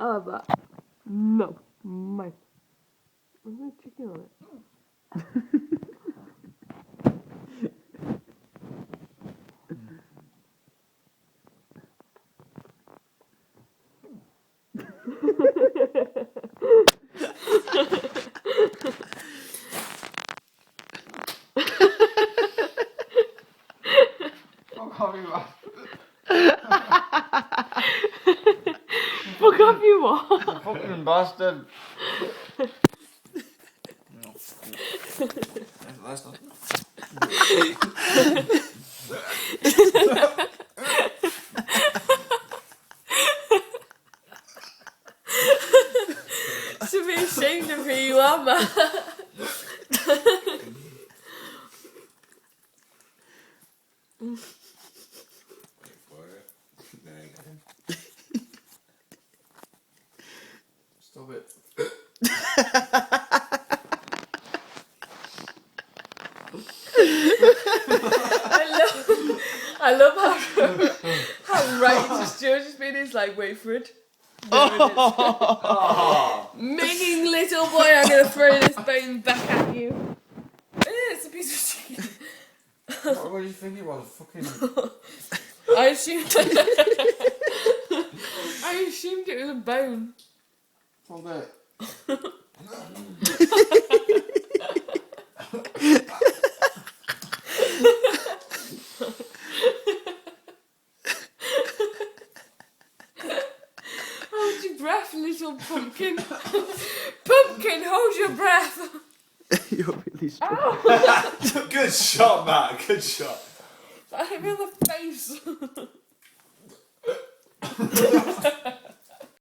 I'll have that. No. Mate. There's no chicken on it. Fuck off, you are. Fuck off, you what? You fucking bastard. That's not. Should be ashamed of who you are, man. Stop it. I love how righteous George has been. He's like, wait for it. Making little boy, I'm gonna throw this bone back at you. It's a piece of chicken. What do you think it was? Fucking. I assumed. I assumed it was a bone. Hold it. Hold your breath, little pumpkin. Pumpkin, hold your breath. You're really strong. Good shot, Matt. Good shot. I hit me on the face.